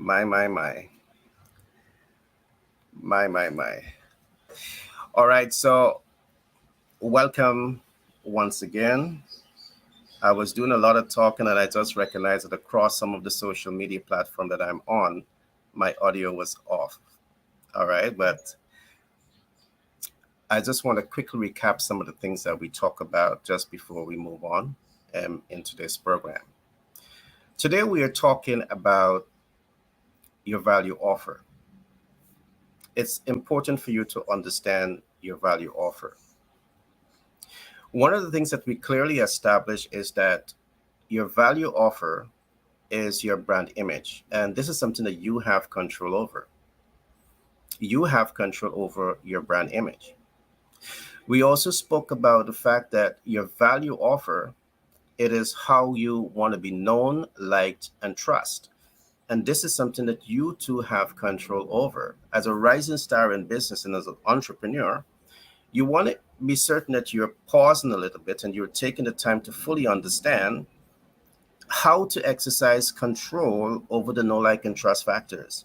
My, my, my. My. All right, so welcome once again. I was doing a lot of talking and I just recognized that across some of the social media platform that I'm on, my audio was off. All right, but I just want to quickly recap some of the things that we talk about just before we move on into this program. Today we are talking about your value offer. It's important for you to understand your value offer. One of the things that we clearly establish is that your value offer is your brand image. And this is something that you have control over. You have control over your brand image. We also spoke about the fact that your value offer, it is how you want to be known, liked, and trust. And this is something that you too have control over. As a rising star in business and as an entrepreneur, you want to be certain that you're pausing a little bit and you're taking the time to fully understand how to exercise control over the know, like, and trust factors.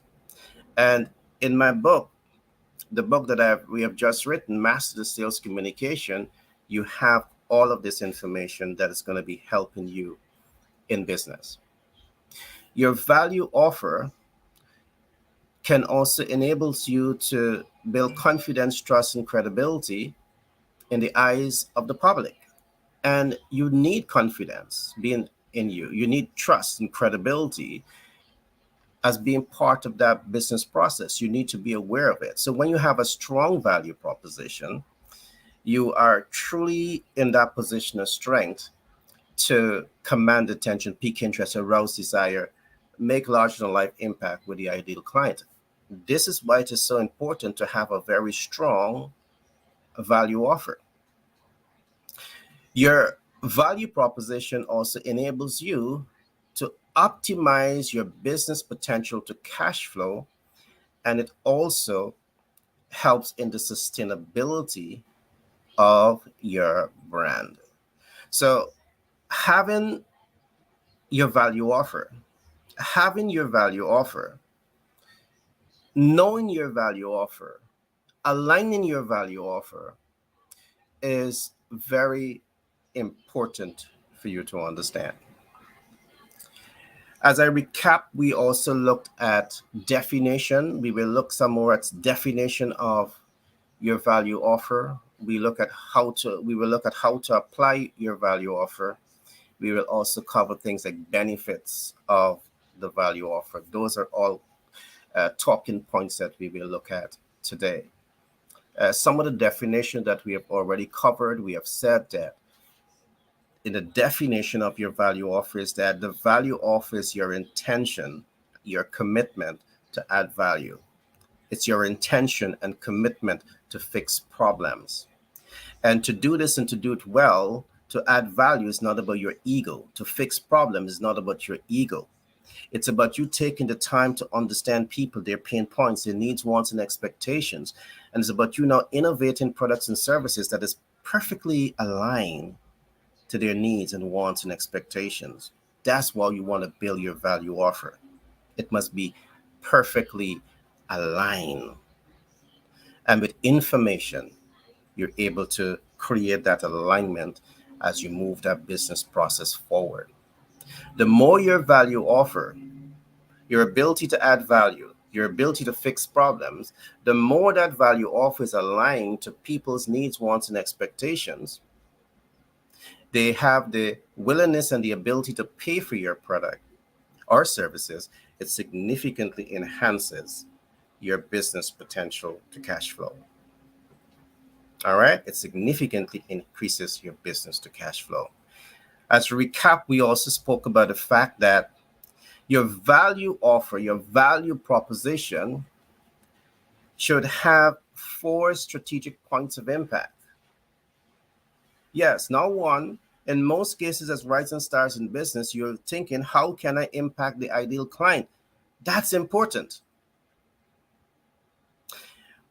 And in my book, the book that we have just written, Master the Sales Communication, you have all of this information that is going to be helping you in business. Your value offer can also enables you to build confidence, trust, and credibility in the eyes of the public. And you need confidence being in you. You need trust and credibility as being part of that business process. You need to be aware of it. So when you have a strong value proposition, you are truly in that position of strength to command attention, pique interest, arouse desire, make larger than life impact with the ideal client. This is why it is so important to have a very strong value offer. Your value proposition also enables you to optimize your business potential to cash flow, and it also helps in the sustainability of your brand. So, having your value offer, having your value offer, knowing your value offer, aligning your value offer is very important for you to understand. As I recap, we also looked at definition. We will look some more at definition of your value offer. We will look at how to apply your value offer. We will also cover things like benefits of the value offer. Those are all talking points that we will look at today. Some of the definition that we have already covered, we have said that in the definition of your value offer is that the value offer is your intention, your commitment to add value. It's your intention and commitment to fix problems. And to do this and to do it well, to add value is not about your ego. To fix problems is not about your ego. It's about you taking the time to understand people, their pain points, their needs, wants, and expectations. And it's about you now innovating products and services that is perfectly aligned to their needs and wants and expectations. That's why you want to build your value offer. It must be perfectly aligned. And with information, you're able to create that alignment as you move that business process forward. The more your value offer, your ability to add value, your ability to fix problems, the more that value offer is aligned to people's needs, wants, and expectations, they have the willingness and the ability to pay for your product or services, it significantly enhances your business potential to cash flow. All right, it significantly increases your business to cash flow. As a recap, we also spoke about the fact that your value offer, your value proposition should have four strategic points of impact. Yes, now one, in most cases, as rising stars in business, you're thinking, how can I impact the ideal client? That's important.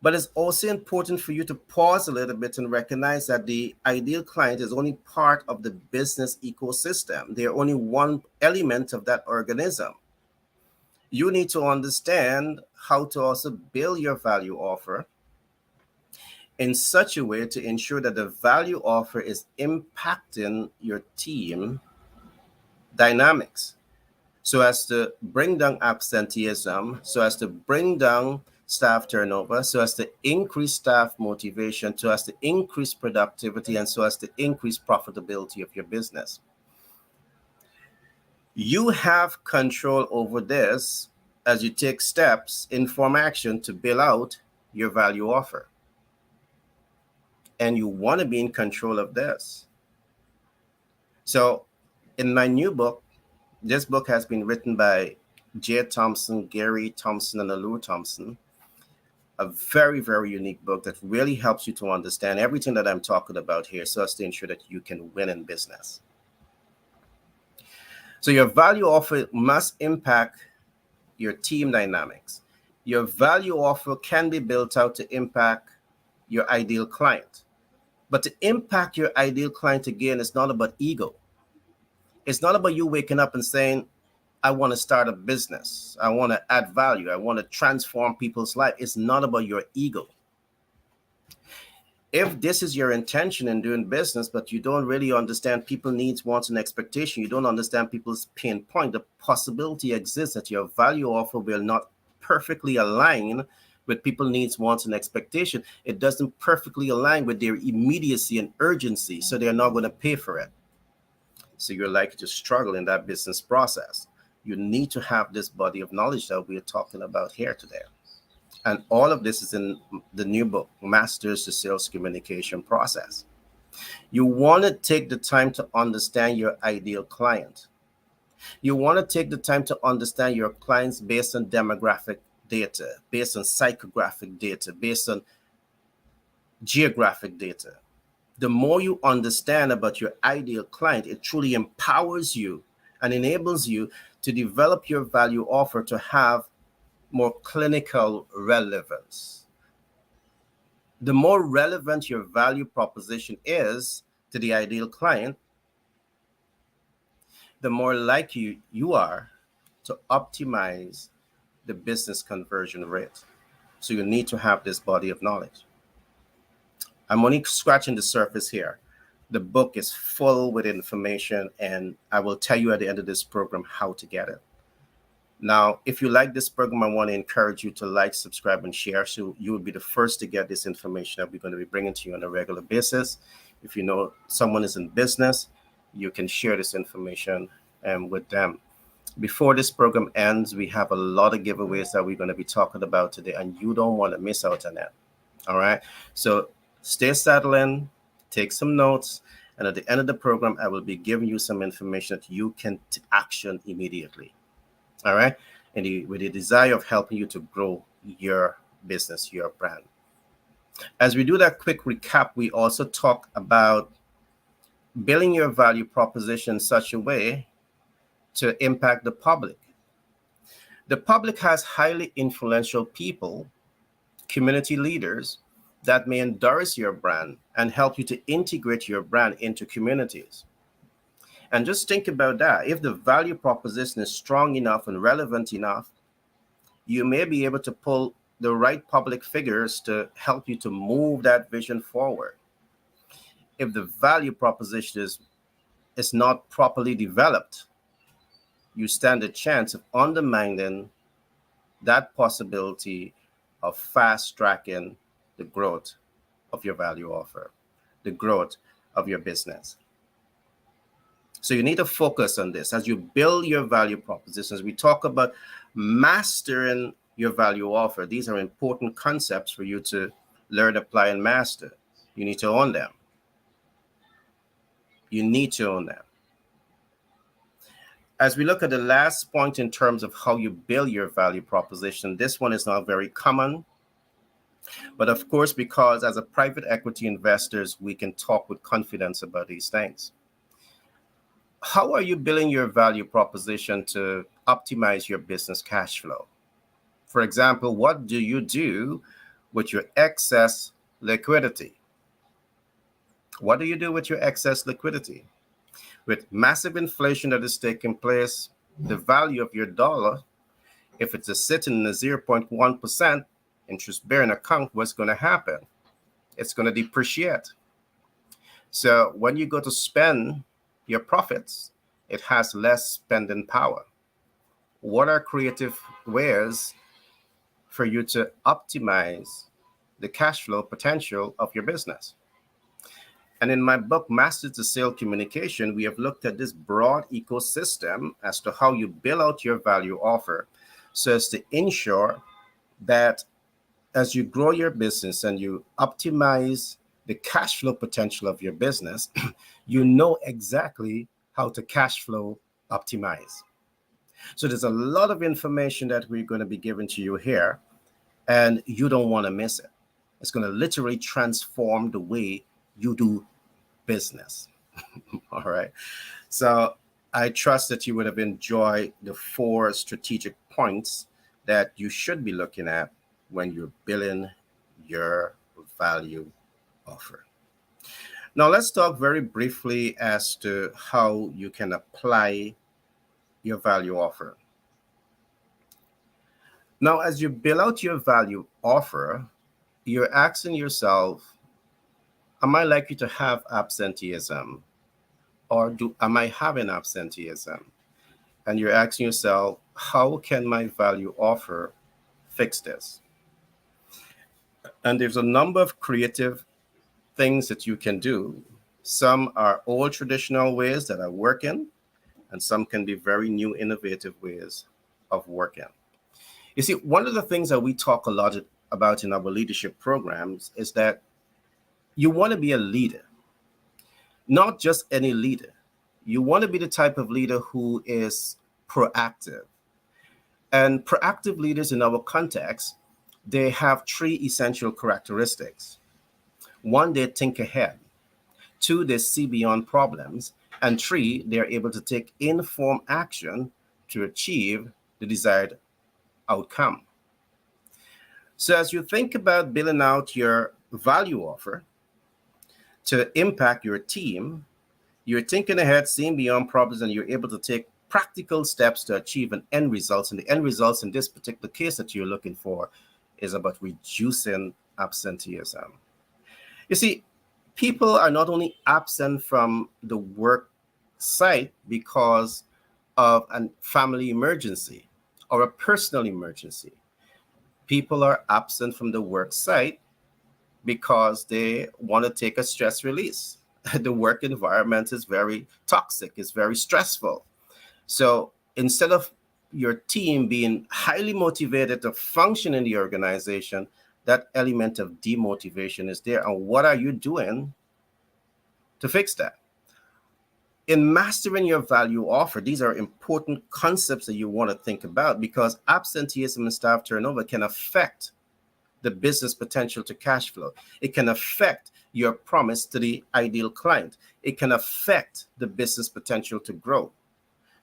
But it's also important for you to pause a little bit and recognize that the ideal client is only part of the business ecosystem. They're only one element of that organism. You need to understand how to also build your value offer in such a way to ensure that the value offer is impacting your team dynamics, so as to bring down absenteeism, so as to bring down staff turnover, so as to increase staff motivation, so as to increase productivity, and so as to increase profitability of your business. You have control over this as you take steps, inform action to build out your value offer. And you want to be in control of this. So, in my new book, this book has been written by Jay Thompson, Gary Thompson, and Alou Thompson. A very, very unique book that really helps you to understand everything that I'm talking about here so as to ensure that you can win in business. So your value offer must impact your team dynamics. Your value offer can be built out to impact your ideal client. But to impact your ideal client, again, it's not about ego. It's not about you waking up and saying, I want to start a business. I want to add value. I want to transform people's life. It's not about your ego. If this is your intention in doing business, but you don't really understand people's needs, wants, and expectation, you don't understand people's pain point, the possibility exists that your value offer will not perfectly align with people's needs, wants, and expectation. It doesn't perfectly align with their immediacy and urgency, so they're not going to pay for it. So you're likely to struggle in that business process. You need to have this body of knowledge that we're talking about here today. And all of this is in the new book, Masters the Sales Communication Process. You want to take the time to understand your ideal client. You want to take the time to understand your clients based on demographic data, based on psychographic data, based on geographic data. The more you understand about your ideal client, it truly empowers you and enables you to develop your value offer to have more clinical relevance. The more relevant your value proposition is to the ideal client, the more likely you are to optimize the business conversion rate. So you need to have this body of knowledge. I'm only scratching the surface here. The book is full with information, and I will tell you at the end of this program how to get it. Now, if you like this program, I want to encourage you to like, subscribe, and share so you will be the first to get this information that we're going to be bringing to you on a regular basis. If you know someone is in business, you can share this information with them. Before this program ends, we have a lot of giveaways that we're going to be talking about today, and you don't want to miss out on that. All right. So stay settled in, take some notes, and at the end of the program, I will be giving you some information that you can action immediately. All right. And with the desire of helping you to grow your business, your brand. As we do that quick recap, we also talk about building your value proposition in such a way to impact the public. The public has highly influential people, community leaders that may endorse your brand and help you to integrate your brand into communities. And just think about that. If the value proposition is strong enough and relevant enough, you may be able to pull the right public figures to help you to move that vision forward. If the value proposition is not properly developed, you stand a chance of undermining that possibility of fast tracking the growth of your value offer, the growth of your business. So you need to focus on this as you build your value propositions. We talk about mastering your value offer. These are important concepts for you to learn, apply, and master. You need to own them. You need to own them. As we look at the last point in terms of how you build your value proposition, this one is not very common. But of course, because as a private equity investors, we can talk with confidence about these things. How are you building your value proposition to optimize your business cash flow? For example, what do you do with your excess liquidity? What do you do with your excess liquidity? With massive inflation that is taking place, the value of your dollar If it's a sitting in a 0.1% interest bearing account, what's going to happen? It's going to depreciate. So when you go to spend your profits, it has less spending power. What are creative ways for you to optimize the cash flow potential of your business? And in my book, Masters the Sale Communication, we have looked at this broad ecosystem as to how you build out your value offer so as to ensure that as you grow your business and you optimize the cash flow potential of your business, you know exactly how to cash flow optimize. So there's a lot of information that we're going to be giving to you here, and you don't want to miss it. It's going to literally transform the way you do business. All right. So I trust that you would have enjoyed the 4 strategic points that you should be looking at when you're building your value offer. Now, let's talk very briefly as to how you can apply your value offer. Now, as you build out your value offer, you're asking yourself, am I likely to have absenteeism? Or am I having absenteeism? And you're asking yourself, how can my value offer fix this? And there's a number of creative things that you can do. Some are old traditional ways that are working, and some can be very new, innovative ways of working. You see, one of the things that we talk a lot about in our leadership programs is that you want to be a leader, not just any leader. You want to be the type of leader who is proactive. And proactive leaders in our context, they have 3 essential characteristics. 1, they think ahead. 2, they see beyond problems. And 3, they're able to take informed action to achieve the desired outcome. So as you think about building out your value offer to impact your team, you're thinking ahead, seeing beyond problems, and you're able to take practical steps to achieve an end result. And the end results in this particular case that you're looking for is about reducing absenteeism. You see, people are not only absent from the work site because of a family emergency or a personal emergency. People are absent from the work site because they want to take a stress release. The work environment is very toxic, it's very stressful. So instead of your team being highly motivated to function in the organization, that element of demotivation is there. And what are you doing to fix that? In mastering your value offer, these are important concepts that you want to think about, because absenteeism and staff turnover can affect the business potential to cash flow. It can affect your promise to the ideal client. It can affect the business potential to grow.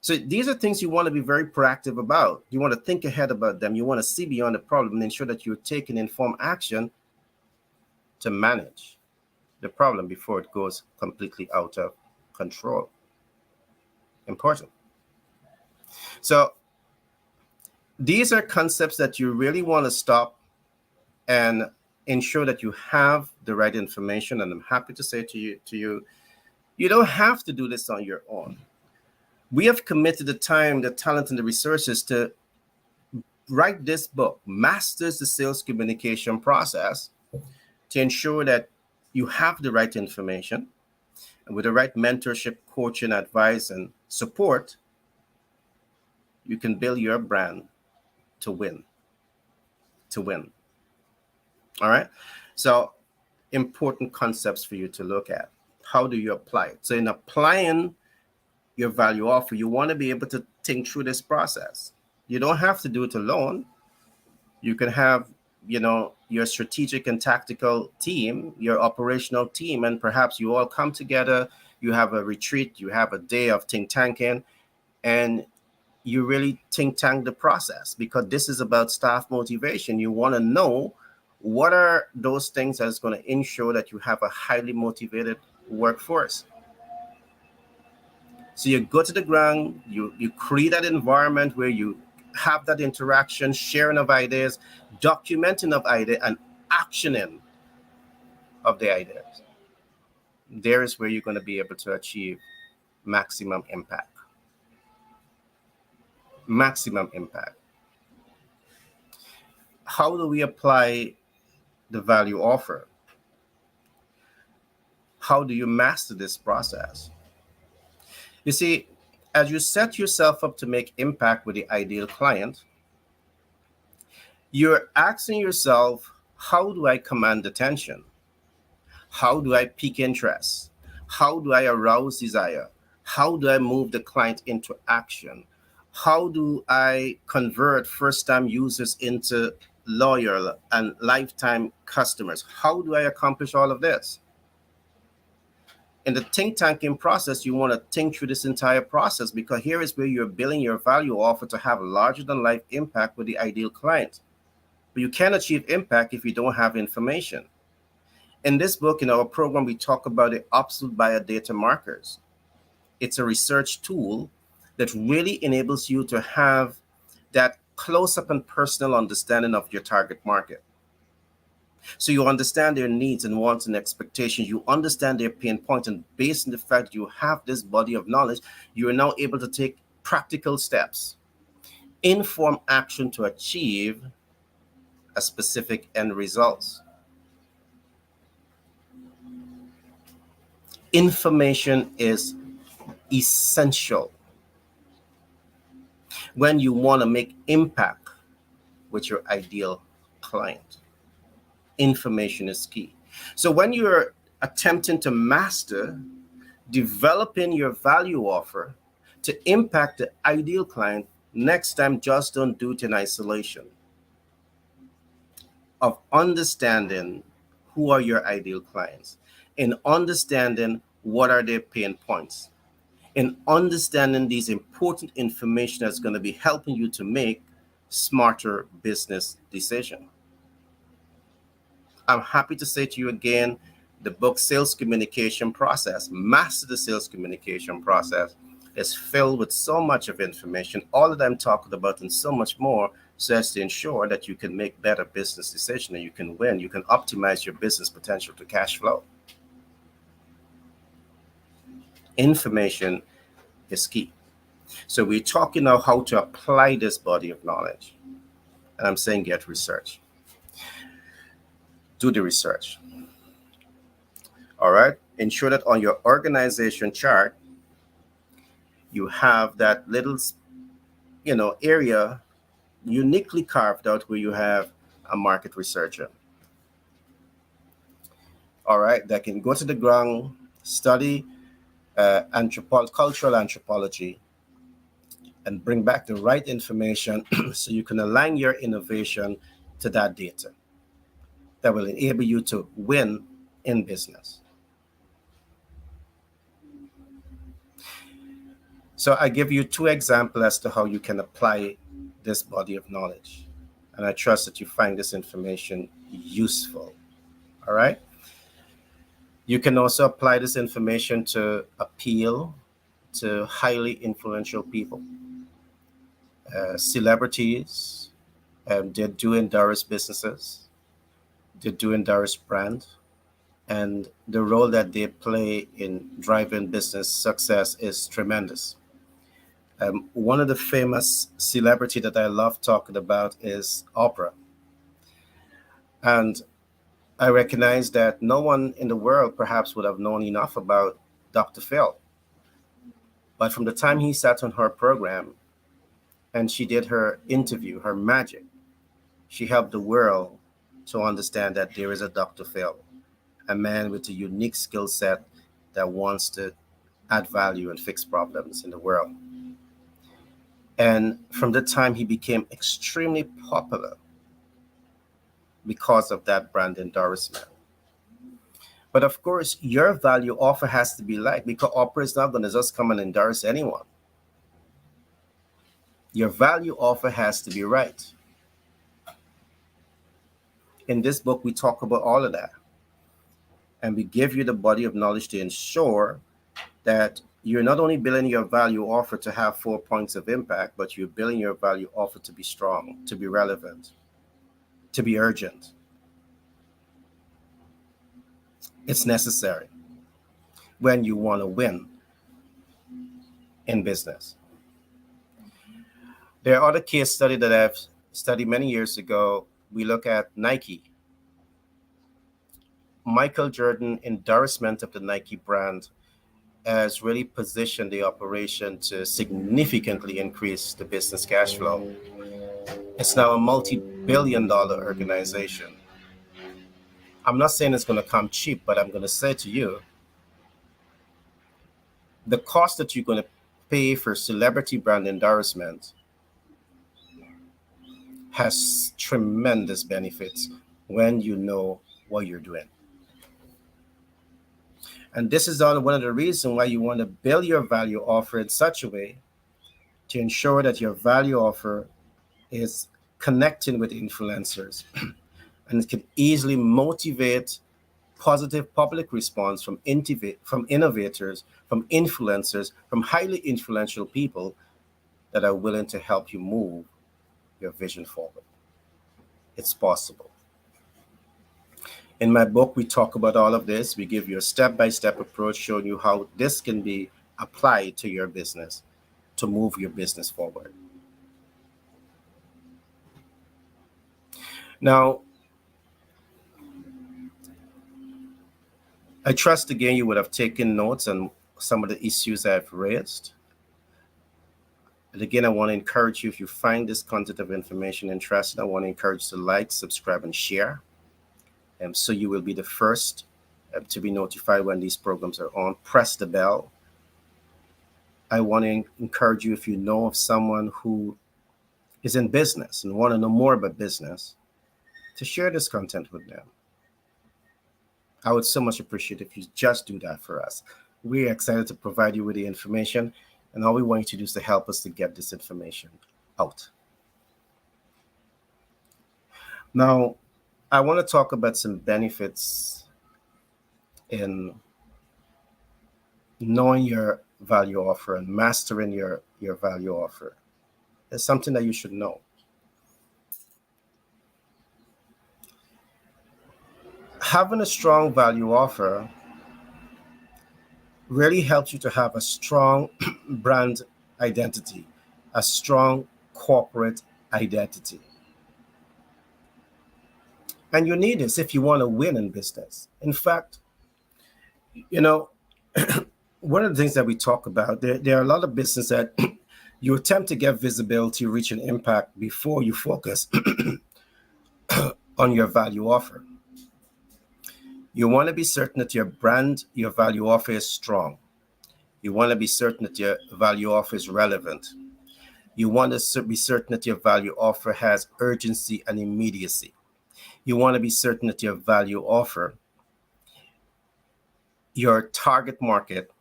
So these are things you want to be very proactive about. You want to think ahead about them. You want to see beyond the problem and ensure that you're taking informed action to manage the problem before it goes completely out of control. Important. So these are concepts that you really want to stop and ensure that you have the right information. And I'm happy to say to you, you don't have to do this on your own. We have committed the time, the talent, and the resources to write this book, Masters the Sales Communication Process, to ensure that you have the right information, and with the right mentorship, coaching, advice, and support, you can build your brand to win. To win. All right. So important concepts for you to look at. How do you apply it? So in applying your value offer, you want to be able to think through this process. You don't have to do it alone. You can have, your strategic and tactical team, your operational team, and perhaps you all come together, you have a retreat, you have a day of think tanking, and you really think tank the process, because this is about staff motivation. You want to know what are those things that's going to ensure that you have a highly motivated workforce. So you go to the ground, you create that environment where you have that interaction, sharing of ideas, documenting of ideas, and actioning of the ideas. There is where you're going to be able to achieve maximum impact. Maximum impact. How do we apply the value offer? How do you master this process? You see, as you set yourself up to make impact with the ideal client, you're asking yourself, how do I command attention? How do I pique interest? How do I arouse desire? How do I move the client into action? How do I convert first time users into loyal and lifetime customers? How do I accomplish all of this? In the think tanking process, you want to think through this entire process, because here is where you're building your value offer to have larger than life impact with the ideal client. But you can't achieve impact if you don't have information. In this book, in our program, we talk about the absolute buyer data markers. It's a research tool that really enables you to have that close-up and personal understanding of your target market. So you understand their needs and wants and expectations. You understand their pain point, and based on the fact that you have this body of knowledge, you are now able to take practical steps, inform action to achieve a specific end result. Information is essential when you want to make impact with your ideal client. Information is key. So when you're attempting to master developing your value offer to impact the ideal client, next time just don't do it in isolation. Of understanding who are your ideal clients, in understanding what are their pain points, in understanding these important information that's going to be helping you to make smarter business decisions. I'm happy to say to you again, the book Sales Communication Process, Master the Sales Communication Process, is filled with so much of information, all that I'm talking about and so much more, so as to ensure that you can make better business decisions and you can win, you can optimize your business potential to cash flow. Information is key. So we're talking now how to apply this body of knowledge. And I'm saying get research. Do the research. All right. Ensure that on your organization chart, you have that little, area uniquely carved out where you have a market researcher. All right. That can go to the ground, study cultural anthropology, and bring back the right information so you can align your innovation to that data that will enable you to win in business. So I give you two examples as to how you can apply this body of knowledge. And I trust that you find this information useful. All right. You can also apply this information to appeal to highly influential people, celebrities. They do endorse businesses. They do endorse brand. And the role that they play in driving business success is tremendous. One of the famous celebrity that I love talking about is Oprah. And I recognize that no one in the world perhaps would have known enough about Dr. Phil. But from the time he sat on her program and she did her interview, her magic, she helped the world to understand that there is a Dr. Phil, a man with a unique skill set that wants to add value and fix problems in the world. And from the time he became extremely popular because of that brand endorsement. But of course, your value offer has to be like, because Oprah is not going to just come and endorse anyone. Your value offer has to be right. In this book, we talk about all of that. And we give you the body of knowledge to ensure that You're not only building your value offer to have 4 points of impact, but you're building your value offer to be strong, to be relevant, to be urgent. It's necessary when you want to win in business. There are other case studies that I've studied many years ago. We look at Nike. Michael Jordan endorsement of the Nike brand has really positioned the operation to significantly increase the business cash flow. It's now a multi-billion-dollar organization. I'm not saying it's going to come cheap, but I'm going to say to you, the cost that you're going to pay for celebrity brand endorsement has tremendous benefits when you know what you're doing. And this is one of the reasons why you want to build your value offer in such a way to ensure that your value offer is connecting with influencers and it can easily motivate positive public response from innovators, from influencers, from highly influential people that are willing to help you move your vision forward. It's possible. In my book, we talk about all of this. We give you a step-by-step approach showing you how this can be applied to your business to move your business forward. Now, I trust again you would have taken notes on some of the issues I've raised. And again, I want to encourage you, if you find this content of information interesting, I want to encourage you to like, subscribe, and share. So you will be the first to be notified when these programs are on. Press the bell. I want to encourage you, if you know of someone who is in business and want to know more about business, to share this content with them. I would so much appreciate if you just do that for us. We're excited to provide you with the information, and all we want you to do is to help us to get this information out. Now, I want to talk about some benefits in knowing your value offer and mastering your value offer. It's something that you should know. Having a strong value offer really helps you to have a strong brand identity, a strong corporate identity. And you need this if you want to win in business. In fact, you know, one of the things that we talk about, there are a lot of business that you attempt to get visibility, reach an impact before you focus on your value offer. You want to be certain that your brand, your value offer is strong. You want to be certain that your value offer is relevant. You want to be certain that your value offer has urgency and immediacy. You want to be certain that your value offer, your target market,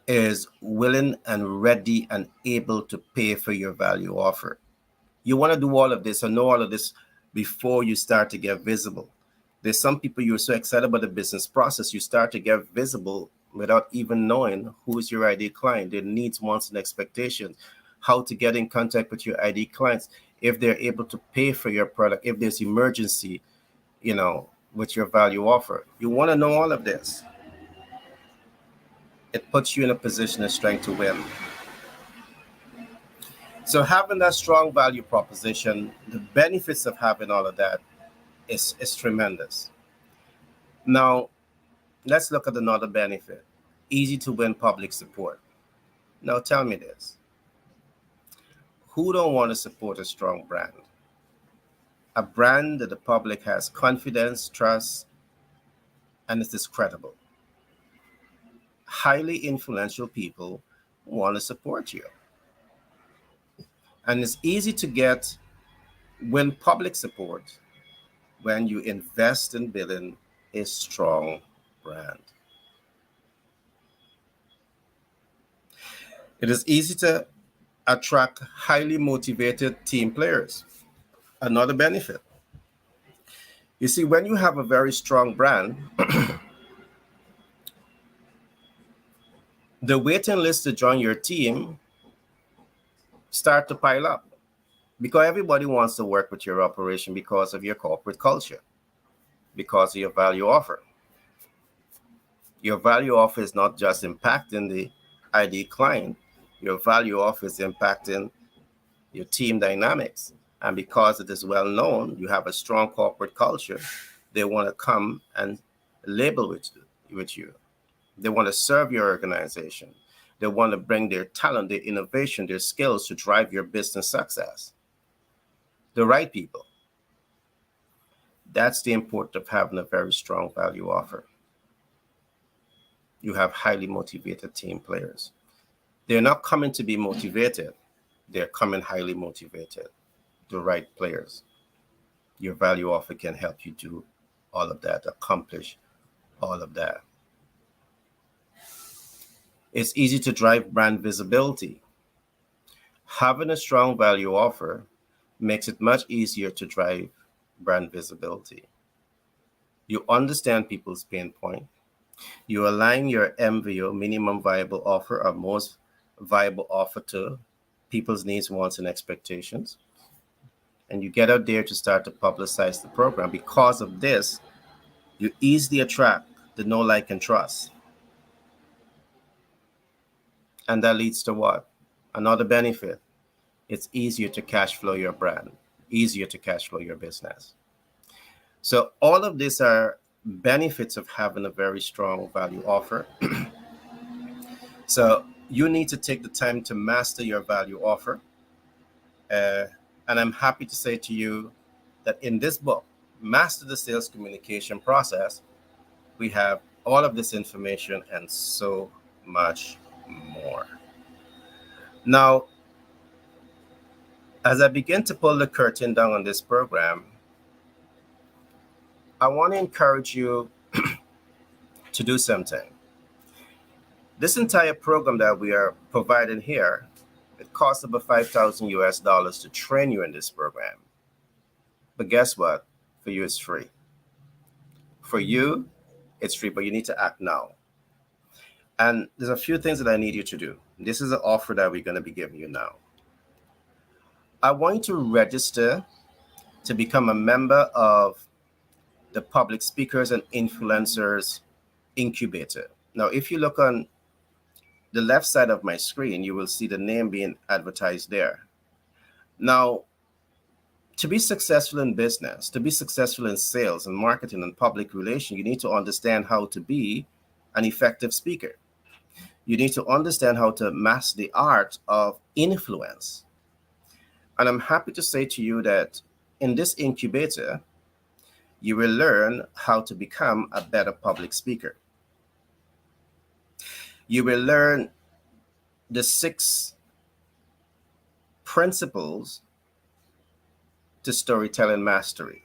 is willing and ready and able to pay for your value offer. You want to do all of this or know all of this before you start to get visible. There's some people, you're so excited about the business process, you start to get visible without even knowing who is your ideal client, their needs, wants, and expectations, how to get in contact with your ideal clients, if they're able to pay for your product, if there's emergency, with your value offer. You want to know all of this. It puts you in a position of strength to win. So having that strong value proposition, the benefits of having all of that is tremendous. Now, let's look at another benefit. Easy to win public support. Now tell me this. Who don't want to support a strong brand? A brand that the public has confidence, trust, and it is credible. Highly influential people want to support you. And it's easy to win public support when you invest in building a strong brand. It is easy to attract highly motivated team players. Another benefit. You see, when you have a very strong brand, The waiting list to join your team start to pile up because everybody wants to work with your operation because of your corporate culture, because of your value offer. Your value offer is not just impacting the ID client, your value offer is impacting your team dynamics. And because it is well known, you have a strong corporate culture, they want to come and label with you. They want to serve your organization. They want to bring their talent, their innovation, their skills to drive your business success. The right people. That's the importance of having a very strong value offer. You have highly motivated team players. They're not coming to be motivated. They're coming highly motivated. The right players. Your value offer can help you do all of that, accomplish all of that. It's easy to drive brand visibility. Having a strong value offer makes it much easier to drive brand visibility. You understand people's pain point. You align your MVO, minimum viable offer, or most viable offer to people's needs, wants, and expectations. And you get out there to start to publicize the program. Because of this, you easily attract the know, like, and trust. And that leads to what? Another benefit. It's easier to cash flow your brand, easier to cash flow your business. So all of these are benefits of having a very strong value offer. So you need to take the time to master your value offer. And I'm happy to say to you that in this book, Master the Sales Communication Process, we have all of this information and so much more. Now, as I begin to pull the curtain down on this program, I want to encourage you to do something. This entire program that we are providing here, it costs about $5,000 to train you in this program. But guess what? For you, it's free. For you, it's free, but you need to act now. And there's a few things that I need you to do. This is an offer that we're going to be giving you now. I want you to register to become a member of the Public Speakers and Influencers Incubator. Now, if you look on the left side of my screen, you will see the name being advertised there. Now, to be successful in business, to be successful in sales and marketing and public relations, you need to understand how to be an effective speaker. You need to understand how to master the art of influence. And I'm happy to say to you that in this incubator, you will learn how to become a better public speaker. You will learn the 6 principles to storytelling mastery.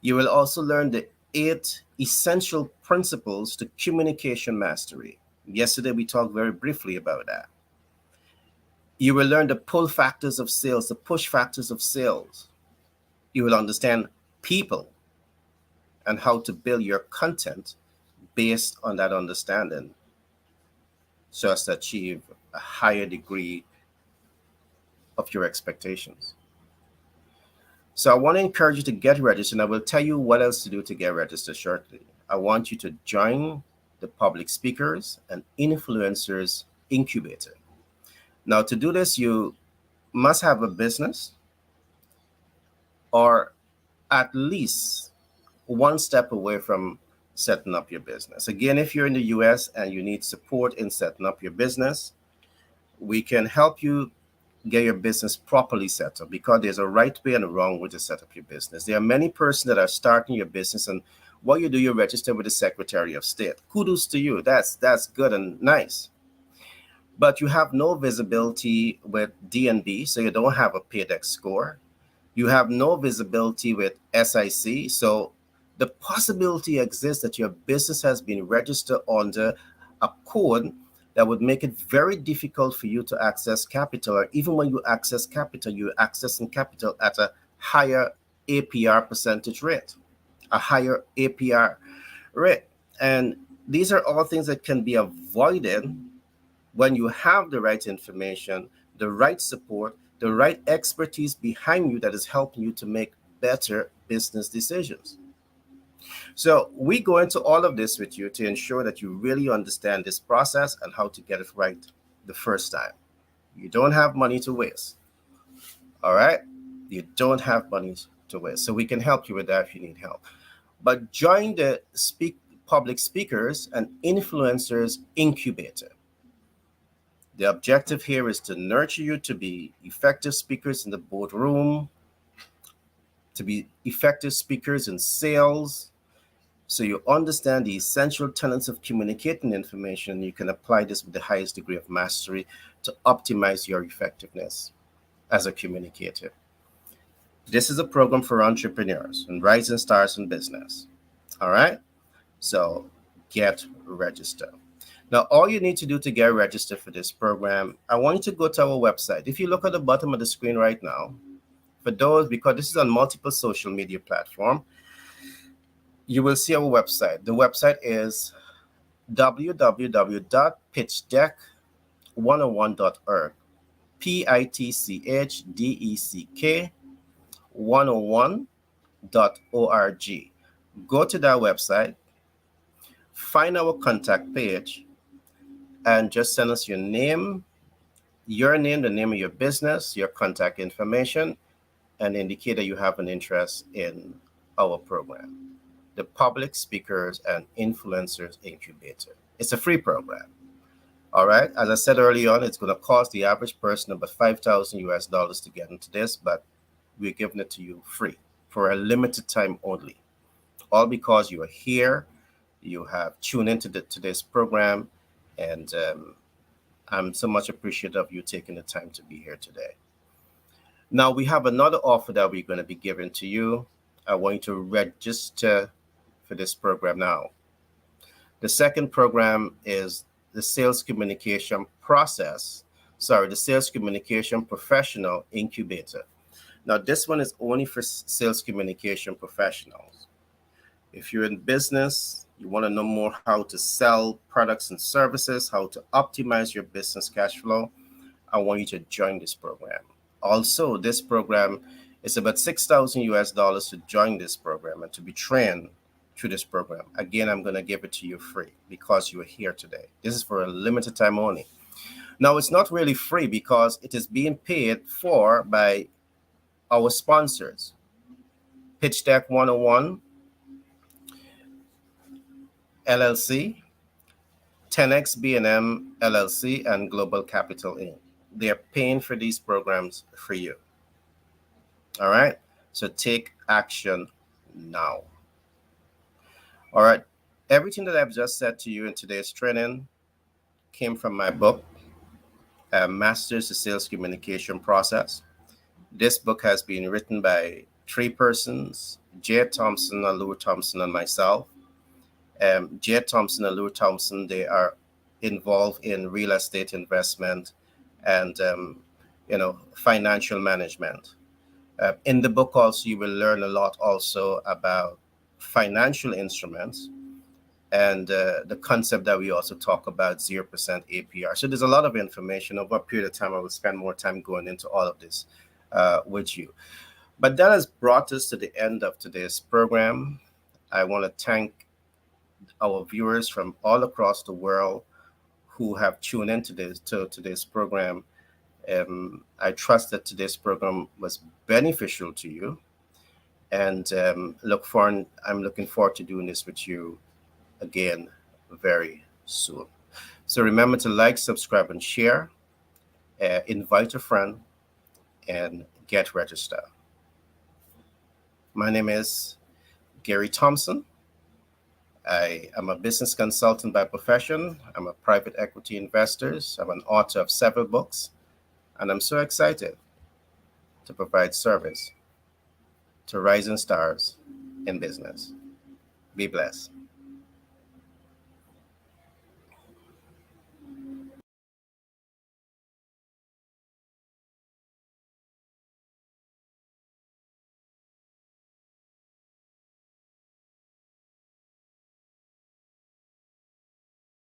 You will also learn the 8 essential principles to communication mastery. Yesterday, we talked very briefly about that. You will learn the pull factors of sales, the push factors of sales. You will understand people and how to build your content based on that understanding so as to achieve a higher degree of your expectations. So I want to encourage you to get registered, and I will tell you what else to do to get registered shortly. I want you to join the Public Speakers and Influencers Incubator. Now, to do this, you must have a business or at least one step away from setting up your business. Again, if you're in the US and you need support in setting up your business, we can help you get your business properly set up, because there's a right way and a wrong way to set up your business. There are many persons that are starting your business, and what you do, you register with the Secretary of State. Kudos to you. That's good and nice. But you have no visibility with DNB, so you don't have a PAYDEX score. You have no visibility with SIC, so the possibility exists that your business has been registered under a code that would make it very difficult for you to access capital. Or even when you access capital, you're accessing capital at a higher APR percentage rate, a higher APR rate. And These are all things that can be avoided when you have the right information, the right support, the right expertise behind you that is helping you to make better business decisions. So we go into all of this with you to ensure that you really understand this process and how to get it right the first time. You don't have money to waste. All right? You don't have money to waste. So we can help you with that if you need help. But join the public speakers and influencers incubator. The objective here is to nurture you to be effective speakers in the boardroom, to be effective speakers in sales, so you understand the essential tenets of communicating information. You can apply this with the highest degree of mastery to optimize your effectiveness as a communicator. This is a program for entrepreneurs and rising stars in business. All right? So get registered. Now, all you need to do to get registered for this program, I want you to go to our website. If you look at the bottom of the screen right now, for those, because this is on multiple social media platforms, you will see our website. The website is www.pitchdeck101.org. PITCHDECK 101.org. Go to that website, find our contact page, and just send us your name, the name of your business, your contact information, and indicate that you have an interest in our program, the Public Speakers and Influencers Incubator. It's a free program. All right. As I said early on, it's going to cost the average person about $5,000 to get into this, but we're giving it to you free for a limited time only. All because you are here, you have tuned into today's program, and I'm so much appreciative of you taking the time to be here today. Now, we have another offer that we're going to be giving to you. I want you to register for this program now. The second program is the Sales Communication Professional Incubator. Now, this one is only for sales communication professionals. If you're in business, you want to know more how to sell products and services, how to optimize your business cash flow, I want you to join this program. Also, this program is about $6,000 to join this program and to be trained through this program. Again, I'm going to give it to you free because you are here today. This is for a limited time only. Now, it's not really free because it is being paid for by our sponsors, Pitch Deck 101 LLC, 10X B&M LLC, and Global Capital Inc. They are paying for these programs for you. All right? So take action now. All right. Everything that I've just said to you in today's training came from my book, Masters the Sales Communication Process. This book has been written by three persons, Jay Thompson, Allure Thompson, and myself. Jay Thompson and Allure Thompson, they are involved in real estate investment and financial management. In the book also, you will learn a lot also about financial instruments and the concept that we also talk about, 0% APR. So there's a lot of information. Over a period of time, I will spend more time going into all of this with you. But that has brought us to the end of today's program. I want to thank our viewers from all across the world who have tuned into today's program. I trust that today's program was beneficial to you, and I'm looking forward to doing this with you again very soon. So remember to like, subscribe, and share. Invite a friend, and get registered. My name is Gary Thompson. I am a business consultant by profession. I'm a private equity investor. I'm an author of several books, and I'm so excited to provide service to rising stars in business. Be blessed.